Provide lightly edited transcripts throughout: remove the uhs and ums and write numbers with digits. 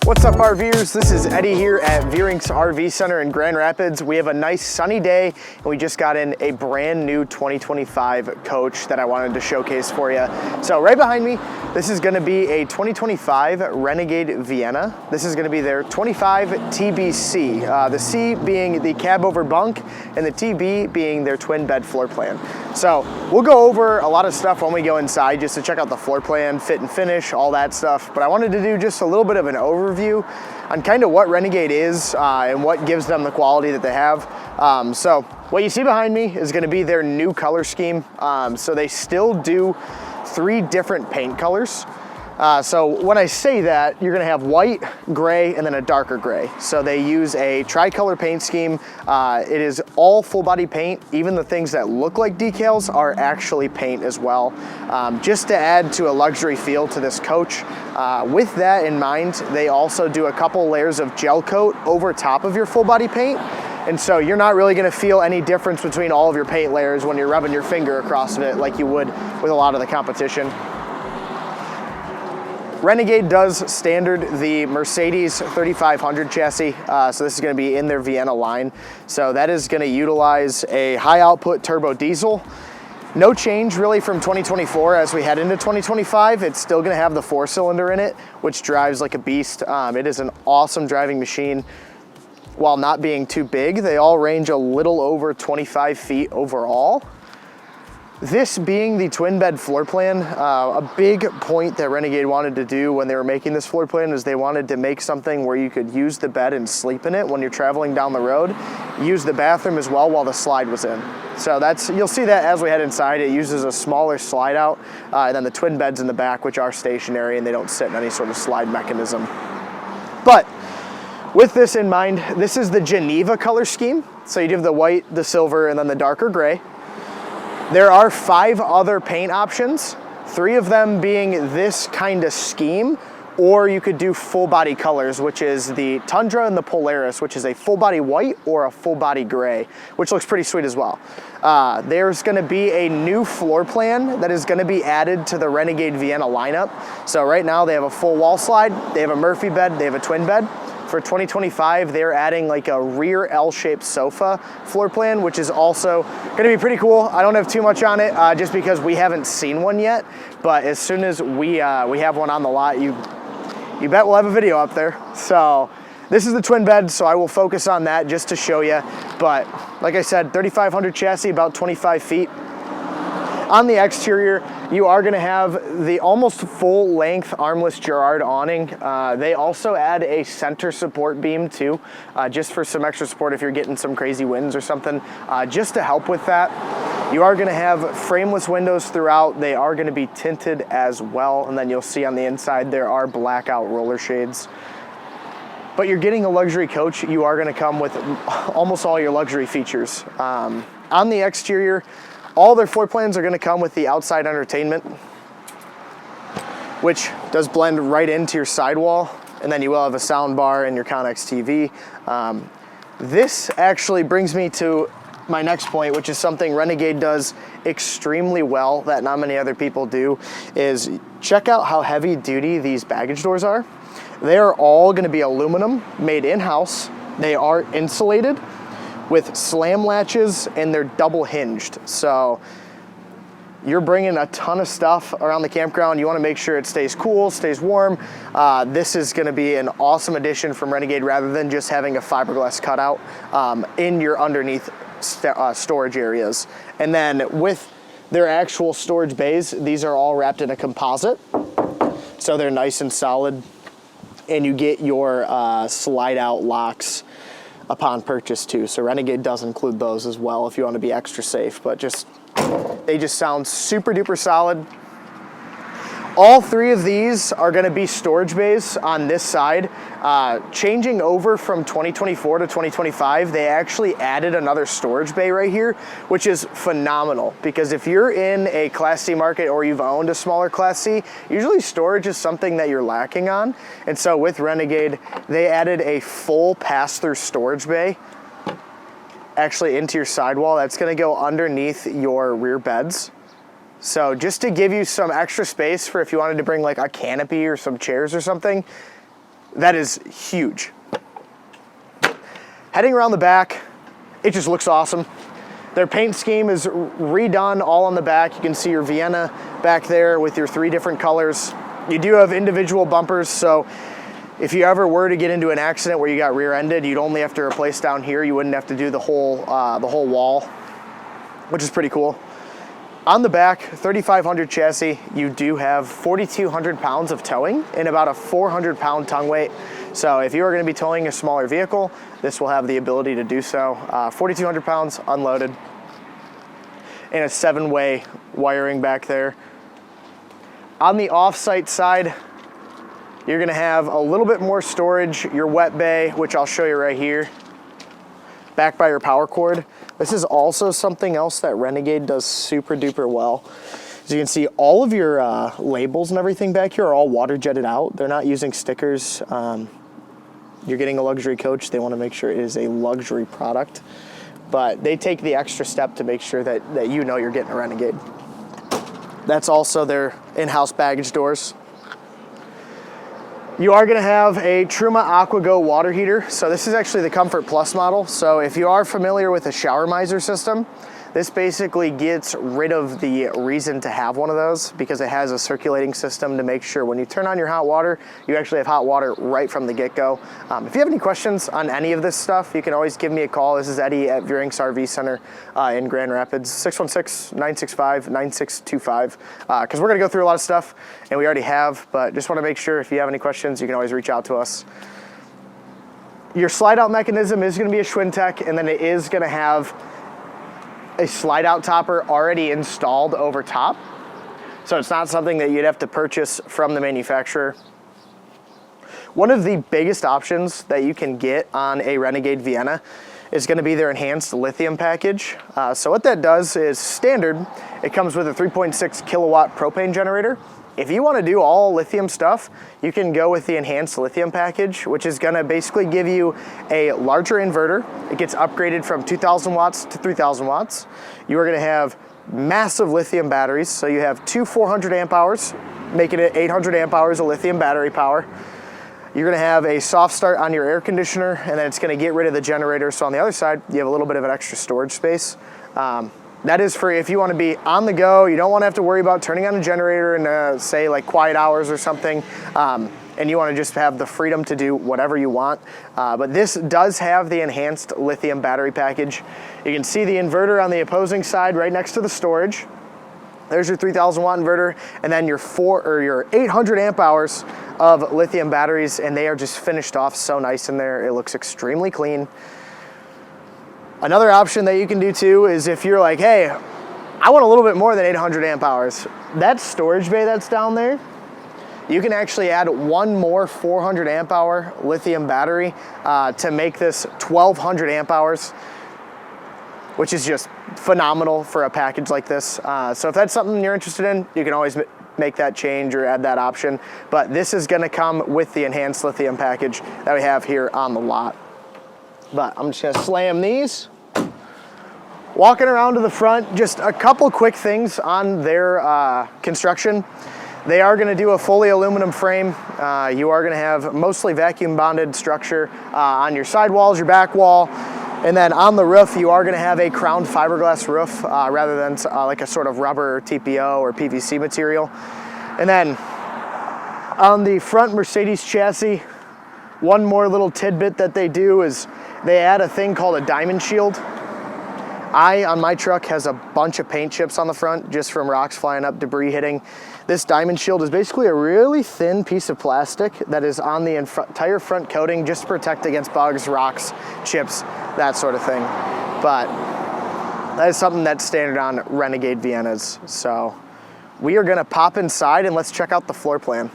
What's up, RVers? This is Eddie here at Veurink's RV Center in Grand Rapids. We have a nice sunny day and we just got in a brand new 2025 coach that I wanted to showcase for you. So right behind me, this is gonna be a 2025 Renegade Vienna. This is gonna be their 25 TBC, the C being the cab over bunk and the TB being their twin bed floor plan. So we'll go over a lot of stuff when we go inside just to check out the floor plan, fit and finish, all that stuff. But I wanted to do just a little bit of an overview on kind of what Renegade is and what gives them the quality that they have. So what you see behind me is going to be their new color scheme. So they still do 3 different paint colors. So when I say that, you're gonna have white, gray, and then a darker gray. So they use a tricolor paint scheme. It is all full body paint. Even the things that look like decals are actually paint as well, just to add to a luxury feel to this coach. With that in mind, they also do a couple layers of gel coat over top of your full body paint. And so you're not really gonna feel any difference between all of your paint layers when you're rubbing your finger across it like you would with a lot of the competition. Renegade does standard the Mercedes 3500 chassis, so this is going to be in their Vienna line. So that is going to utilize a high output turbo diesel. No change really from 2024 as we head into 2025. It's still going to have the 4-cylinder in it, which drives like a beast. It is an awesome driving machine. While not being too big, they all range a little over 25 feet overall. This being the twin bed floor plan, a big point that Renegade wanted to do when they were making this floor plan is they wanted to make something where you could use the bed and sleep in it when you're traveling down the road, use the bathroom as well while the slide was in. So you'll see that as we head inside. It uses a smaller slide out, and then the twin beds in the back, which are stationary and they don't sit in any sort of slide mechanism. But with this in mind, this is the Geneva color scheme. So you have the white, the silver, and then the darker gray. There are 5 other paint options, 3 of them being this kind of scheme, or you could do full body colors, which is the Tundra and the Polaris, which is a full body white or a full body gray, which looks pretty sweet as well. There's gonna be a new floor plan that is gonna be added to the Renegade Vienna lineup. So right now they have a full wall slide, they have a Murphy bed, they have a twin bed. For 2025, they're adding like a rear L-shaped sofa floor plan, which is also gonna be pretty cool. I don't have too much on it just because we haven't seen one yet, but as soon as we have one on the lot, you bet we'll have a video up there. So this is the twin bed, so I will focus on that just to show you. But like I said, 3500 chassis, about 25 feet. On the exterior, you are gonna have the almost full length armless Girard awning. They also add a center support beam too, just for some extra support if you're getting some crazy winds or something, just to help with that. You are gonna have frameless windows throughout. They are gonna be tinted as well. And then you'll see on the inside, there are blackout roller shades. But you're getting a luxury coach. You are gonna come with almost all your luxury features. On the exterior, all their floor plans are gonna come with the outside entertainment, which does blend right into your sidewall. And then you will have a sound bar and your Connex TV. This actually brings me to my next point, which is something Renegade does extremely well that not many other people do, is check out how heavy duty these baggage doors are. They are all gonna be aluminum, made in-house. They are insulated with slam latches and they're double hinged. So you're bringing a ton of stuff around the campground. You wanna make sure it stays cool, stays warm. This is gonna be an awesome addition from Renegade rather than just having a fiberglass cutout in your underneath storage areas. And then with their actual storage bays, these are all wrapped in a composite. So they're nice and solid. And you get your slide out locks upon purchase too. So Renegade does include those as well if you want to be extra safe, but they just sound super duper solid. All 3 of these are going to be storage bays on this side. Changing over from 2024 to 2025, they actually added another storage bay right here, which is phenomenal because if you're in a Class C market or you've owned a smaller Class C, usually storage is something that you're lacking on. And so with Renegade, they added a full pass-through storage bay actually into your sidewall. That's going to go underneath your rear beds. So just to give you some extra space for if you wanted to bring like a canopy or some chairs or something, that is huge. Heading around the back, it just looks awesome. Their paint scheme is redone all on the back. You can see your Vienna back there with your 3 different colors. You do have individual bumpers, so if you ever were to get into an accident where you got rear-ended, you'd only have to replace down here. You wouldn't have to do the whole wall, which is pretty cool. On the back, 3500 chassis, you do have 4,200 pounds of towing and about a 400-pound tongue weight. So if you are going to be towing a smaller vehicle, this will have the ability to do so. 4,200 pounds unloaded, and a 7-way wiring back there. On the off-site side, you're going to have a little bit more storage, your wet bay, which I'll show you right here, back by your power cord. This is also something else that Renegade does super duper well. As you can see, all of your labels and everything back here are all water jetted out. They're not using stickers. You're getting a luxury coach. They want to make sure it is a luxury product, but they take the extra step to make sure that you know you're getting a Renegade. That's also their in-house baggage doors. You are going to have a Truma AquaGo water heater. So this is actually the Comfort Plus model. So if you are familiar with a shower miser system, this basically gets rid of the reason to have one of those because it has a circulating system to make sure when you turn on your hot water, you actually have hot water right from the get-go. If you have any questions on any of this stuff, you can always give me a call. This is Eddie at Veurink's RV Center in Grand Rapids, 616-965-9625. Because we're going to go through a lot of stuff, and we already have, but just want to make sure if you have any questions, you can always reach out to us. Your slide-out mechanism is going to be a Schwintek, and then it is going to have a slide-out topper already installed over top. So it's not something that you'd have to purchase from the manufacturer. One of the biggest options that you can get on a Renegade Vienna is going to be their enhanced lithium package. So what that does is standard, it comes with a 3.6 kilowatt propane generator. If you want to do all lithium stuff, you can go with the enhanced lithium package, which is going to basically give you a larger inverter. It gets upgraded from 2,000 watts to 3,000 watts. You are going to have massive lithium batteries. So you have two 400 amp hours, making it 800 amp hours of lithium battery power. You're going to have a soft start on your air conditioner, and then it's going to get rid of the generator. So on the other side, you have a little bit of an extra storage space. That is for if you want to be on the go, you don't want to have to worry about turning on a generator in say like quiet hours or something, and you want to just have the freedom to do whatever you want. But this does have the enhanced lithium battery package. You can see the inverter on the opposing side right next to the storage. There's your 3,000 watt inverter, and then your 800 amp hours of lithium batteries, and they are just finished off so nice in there. It looks extremely clean. Another option that you can do too is if you're like, hey, I want a little bit more than 800 amp hours. That storage bay that's down there, you can actually add one more 400 amp hour lithium battery to make this 1,200 amp hours, which is just phenomenal for a package like this. So if that's something you're interested in, you can always make that change or add that option. But this is gonna come with the enhanced lithium package that we have here on the lot. But I'm just gonna slam these. Walking around to the front, just a couple quick things on their construction. They are gonna do a fully aluminum frame. You are gonna have mostly vacuum bonded structure on your sidewalls, your back wall, and then on the roof, you are gonna have a crowned fiberglass roof rather than like a sort of rubber TPO or PVC material. And then on the front Mercedes chassis, one more little tidbit that they do is they add a thing called a diamond shield. On my truck has a bunch of paint chips on the front just from rocks flying up, debris hitting. This diamond shield is basically a really thin piece of plastic that is on the entire front coating just to protect against bugs, rocks, chips, that sort of thing. But that is something that's standard on Renegade Viennas. So we are gonna pop inside and let's check out the floor plan.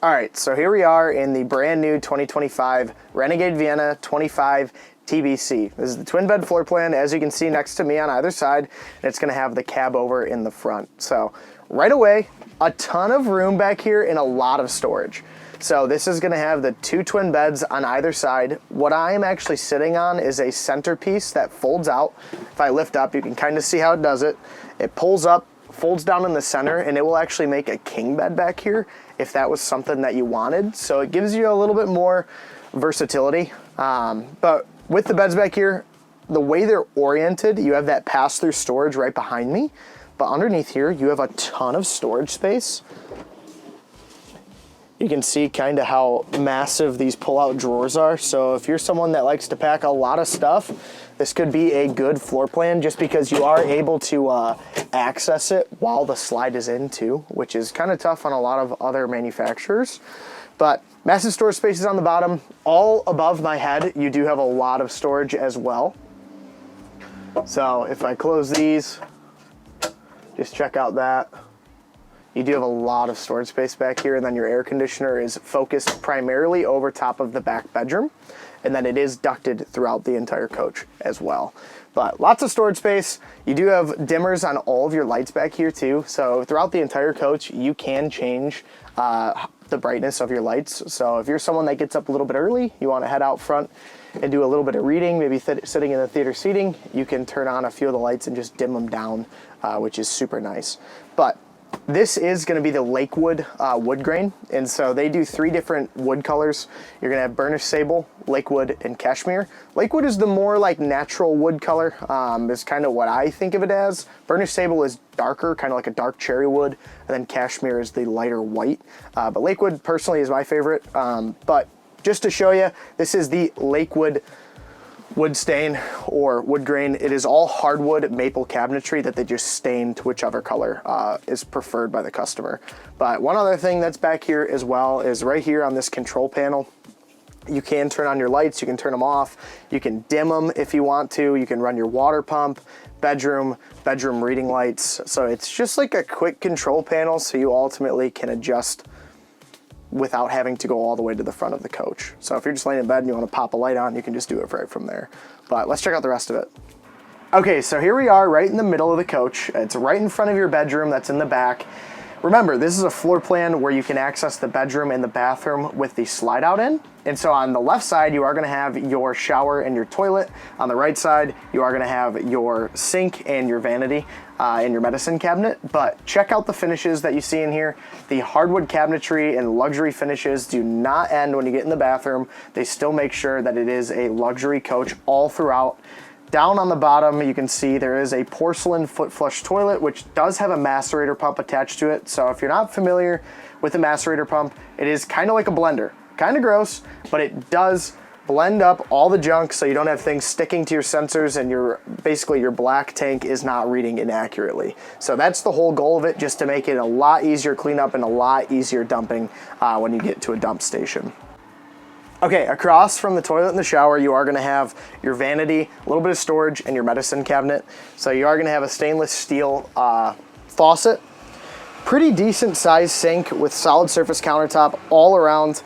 All right, so here we are in the brand new 2025 Renegade Vienna 25 TBC. This is the twin bed floor plan, as you can see next to me on either side, and it's gonna have the cab over in the front. So right away, a ton of room back here and a lot of storage. So this is gonna have the two twin beds on either side. What I am actually sitting on is a centerpiece that folds out. If I lift up, you can kind of see how it does it. It pulls up folds down in the center, and it will actually make a king bed back here if that was something that you wanted. So it gives you a little bit more versatility. But with the beds back here, the way they're oriented, you have that pass-through storage right behind me, but underneath here, you have a ton of storage space. You can see kind of how massive these pull-out drawers are. So if you're someone that likes to pack a lot of stuff, this could be a good floor plan just because you are able to access it while the slide is in too, which is kind of tough on a lot of other manufacturers. But massive storage spaces on the bottom. All above my head, you do have a lot of storage as well. So if I close these, just check out that. You do have a lot of storage space back here, and then your air conditioner is focused primarily over top of the back bedroom, and then it is ducted throughout the entire coach as well. But lots of storage space. You do have dimmers on all of your lights back here too, so throughout the entire coach, you can change the brightness of your lights. So if you're someone that gets up a little bit early, you want to head out front and do a little bit of reading, maybe sitting in the theater seating, you can turn on a few of the lights and just dim them down, which is super nice. But this is going to be the Lakewood wood grain, and so they do 3 different wood colors. You're going to have burnished sable, Lakewood, and cashmere. Lakewood is the more like natural wood color, is kind of what I think of it as. Burnished sable is darker, kind of like a dark cherry wood, and then cashmere is the lighter white. But Lakewood personally is my favorite. But just to show you, this is the Lakewood wood stain or wood grain. It is all hardwood maple cabinetry that they just stain to whichever color is preferred by the customer. But one other thing that's back here as well is right here on this control panel, you can turn on your lights, you can turn them off, you can dim them if you want to, you can run your water pump, bedroom reading lights. So it's just like a quick control panel, so you ultimately can adjust without having to go all the way to the front of the coach. So if you're just laying in bed and you want to pop a light on, you can just do it right from there. But let's check out the rest of it. Okay, so here we are right in the middle of the coach. It's right in front of your bedroom that's in the back. Remember, this is a floor plan where you can access the bedroom and the bathroom with the slide out in. And so on the left side, you are gonna have your shower and your toilet. On the right side, you are gonna have your sink and your vanity and your medicine cabinet. But check out the finishes that you see in here. The hardwood cabinetry and luxury finishes do not end when you get in the bathroom. They still make sure that it is a luxury coach all throughout. Down on the bottom, you can see there is a porcelain foot flush toilet, which does have a macerator pump attached to it. So if you're not familiar with the macerator pump, it is kind of like a blender. Kind of gross, but it does blend up all the junk so you don't have things sticking to your sensors and basically your black tank is not reading inaccurately. So that's the whole goal of it, just to make it a lot easier cleanup and a lot easier dumping when you get to a dump station. Okay, across from the toilet and the shower, you are gonna have your vanity, a little bit of storage, and your medicine cabinet. So you are gonna have a stainless steel faucet, pretty decent sized sink with solid surface countertop all around.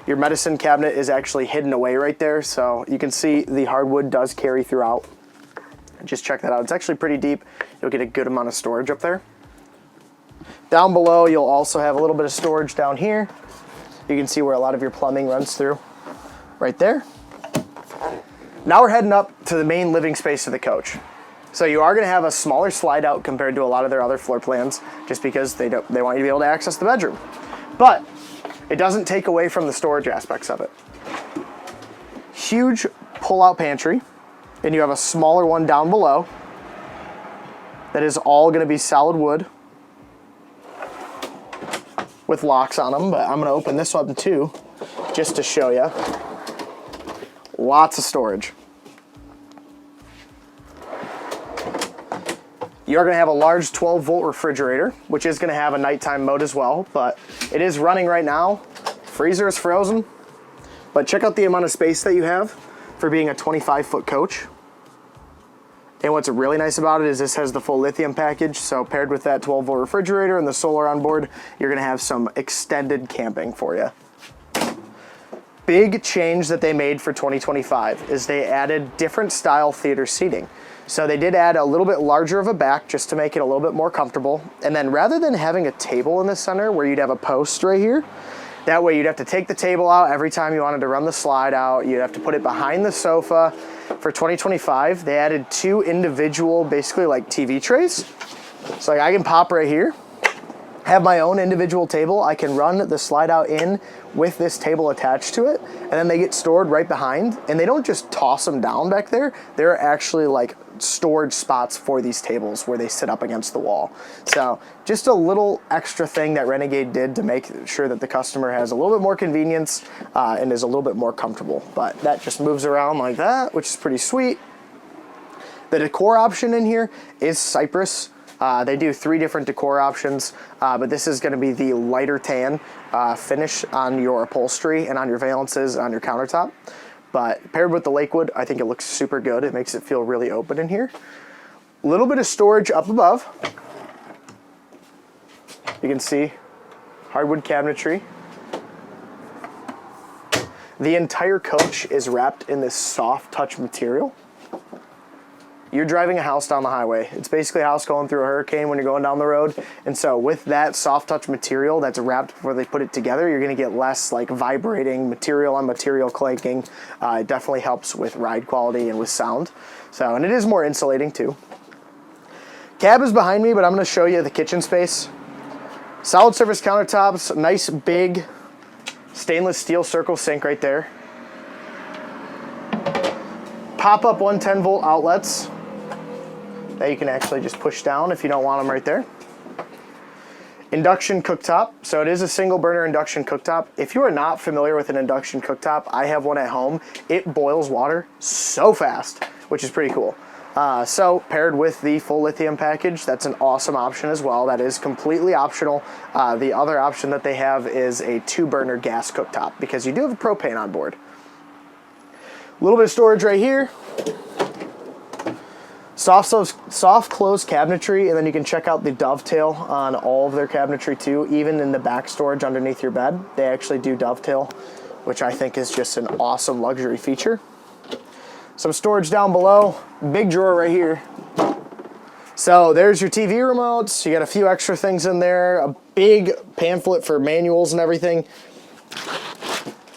Your medicine cabinet is actually hidden away right there, so you can see the hardwood does carry throughout. Just check that out. It's actually pretty deep. You'll get a good amount of storage up there. Down below, you'll also have a little bit of storage down here. You can see where a lot of your plumbing runs through. Right there. Now we're heading up to the main living space of the coach. So you are going to have a smaller slide out compared to a lot of their other floor plans, just because they want you to be able to access the bedroom. But it doesn't take away from the storage aspects of it. Huge pull-out pantry, and you have a smaller one down below that is all going to be solid wood with locks on them, but I'm going to open this one too just to show you. Lots of storage. You're going to have a large 12-volt refrigerator, which is going to have a nighttime mode as well, but it is running right now. Freezer is frozen, but check out the amount of space that you have for being a 25-foot coach. And what's really nice about it is this has the full lithium package, so paired with that 12-volt refrigerator and the solar on board, you're going to have some extended camping for you. Big change that they made for 2025 is they added different style theater seating. So they did add a little bit larger of a back just to make it a little bit more comfortable. And then rather than having a table in the center where you'd have a post right here, that way you'd have to take the table out every time you wanted to run the slide out. You'd have to put it behind the sofa. For 2025, they added 2 individual, basically like TV trays. So like I can pop right here, have my own individual table. I can run the slide out in with this table attached to it, and then they get stored right behind, and they don't just toss them down back there. They're actually like storage spots for these tables where they sit up against the wall. So just a little extra thing that Renegade did to make sure that the customer has a little bit more convenience and is a little bit more comfortable. But that just moves around like that, which is pretty sweet. The decor option in here is cypress. They do 3 different decor options, but this is going to be the lighter tan finish on your upholstery and on your valances and on your countertop. But paired with the Lakewood, I think it looks super good. It makes it feel really open in here. A little bit of storage up above. You can see hardwood cabinetry. The entire coach is wrapped in this soft touch material. You're driving a house down the highway. It's basically a house going through a hurricane when you're going down the road. And so with that soft touch material that's wrapped before they put it together, you're gonna get less like vibrating material on material clanking. It definitely helps with ride quality and with sound. So, and it is more insulating too. Cab is behind me, but I'm gonna show you the kitchen space. Solid surface countertops, nice big stainless steel circle sink right there. Pop-up 110 volt outlets that you can actually just push down if you don't want them right there. Induction cooktop. So it is a single burner induction cooktop. If you are not familiar with an induction cooktop, I have one at home. It boils water so fast, which is pretty cool. So paired with the full lithium package, that's an awesome option as well. That is completely optional. The other option that they have is a 2-burner gas cooktop because you do have a propane on board. A little bit of storage right here. Soft closed cabinetry, and then you can check out the dovetail on all of their cabinetry too, even in the back storage underneath your bed. They actually do dovetail, which I think is just an awesome luxury feature. Some storage down below, big drawer right here. So there's your TV remotes. You got a few extra things in there, a big pamphlet for manuals and everything.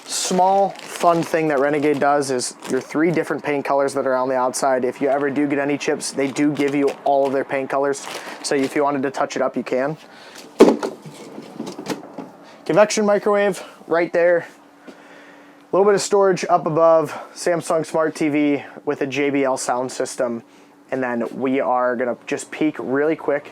Small fun thing that Renegade does is your 3 different paint colors that are on the outside. If you ever do get any chips, they do give you all of their paint colors. So if you wanted to touch it up, you can. Convection microwave right there. A little bit of storage up above. Samsung Smart TV with a JBL sound system. And then we are gonna just peek really quick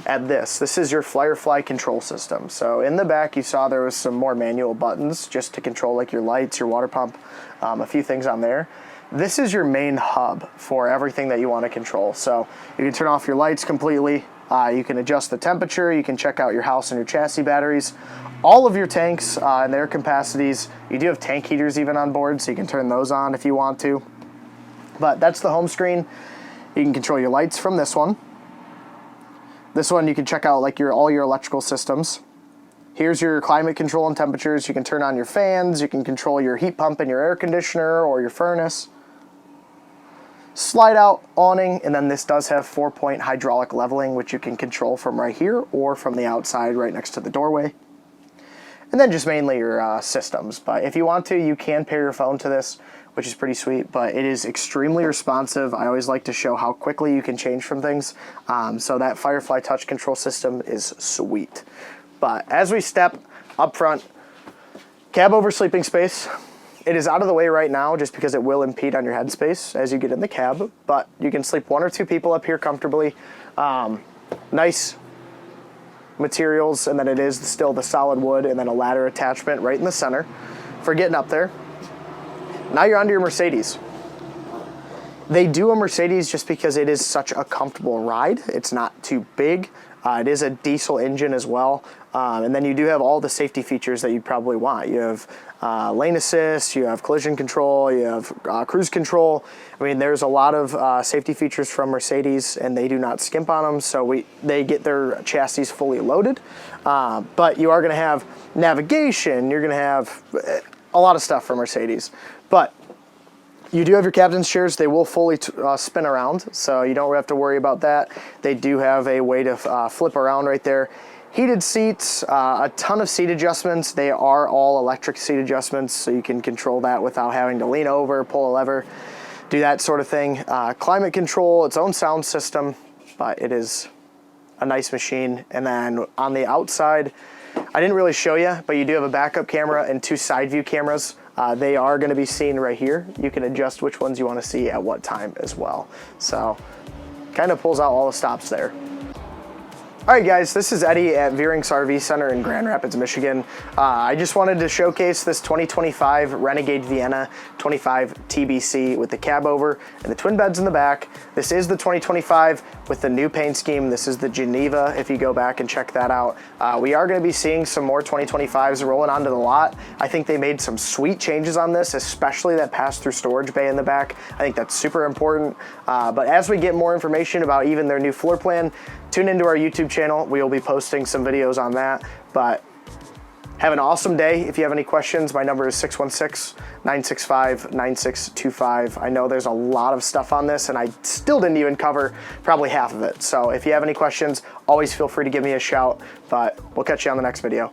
at this. This is your Firefly control system. So in the back you saw there was some more manual buttons just to control like your lights, your water pump, a few things on there. This is your main hub for everything that you want to control. So you can turn off your lights completely. You can adjust the temperature. You can check out your house and your chassis batteries. All of your tanks and their capacities. You do have tank heaters even on board, so you can turn those on if you want to. But that's the home screen. You can control your lights from this one. This one you can check out like all your electrical systems. Here's your climate control and temperatures. You can turn on your fans. You can control your heat pump and your air conditioner or your furnace. Slide out awning, and then this does have 4-point hydraulic leveling, which you can control from right here or from the outside right next to the doorway. And then just mainly your systems. But if you want to, you can pair your phone to this, which is pretty sweet, but it is extremely responsive. I always like to show how quickly you can change from things. So that Firefly touch control system is sweet. But as we step up front, cab over sleeping space. It is out of the way right now just because it will impede on your headspace as you get in the cab, but you can sleep 1 or 2 people up here comfortably. Nice materials, and then it is still the solid wood, and then a ladder attachment right in the center for getting up there. Now you're onto your Mercedes. They do a Mercedes just because it is such a comfortable ride. It's not too big. It is a diesel engine as well. And then you do have all the safety features that you'd probably want. You have lane assist, you have collision control, you have cruise control. I mean, there's a lot of safety features from Mercedes, and they do not skimp on them, so they get their chassis fully loaded. But you are going to have navigation, you're going to have a lot of stuff from Mercedes. But you do have your captain's chairs. They will fully spin around, so you don't have to worry about that. They do have a way to flip around right there. Heated seats, a ton of seat adjustments. They are all electric seat adjustments, so you can control that without having to lean over, pull a lever, do that sort of thing. Climate control, its own sound system. but it is a nice machine. And then on the outside, I didn't really show you, but you do have a backup camera and 2 side view cameras. They are going to be seen right here. You can adjust which ones you want to see at what time as well. So kind of pulls out all the stops there. All right, guys, this is Eddie at Veurink's RV Center in Grand Rapids, Michigan. I just wanted to showcase this 2025 Renegade Vienna 25 TBC with the cab over and the twin beds in the back. This is the 2025 with the new paint scheme. This is the Geneva, if you go back and check that out. We are going to be seeing some more 2025s rolling onto the lot. I think they made some sweet changes on this, especially that pass-through storage bay in the back. I think that's super important. But as we get more information about even their new floor plan, tune into our YouTube channel. We will be posting some videos on that. But have an awesome day. If you have any questions, my number is 616-965-9625. I know there's a lot of stuff on this, and I still didn't even cover probably half of it. So if you have any questions, always feel free to give me a shout. But we'll catch you on the next video.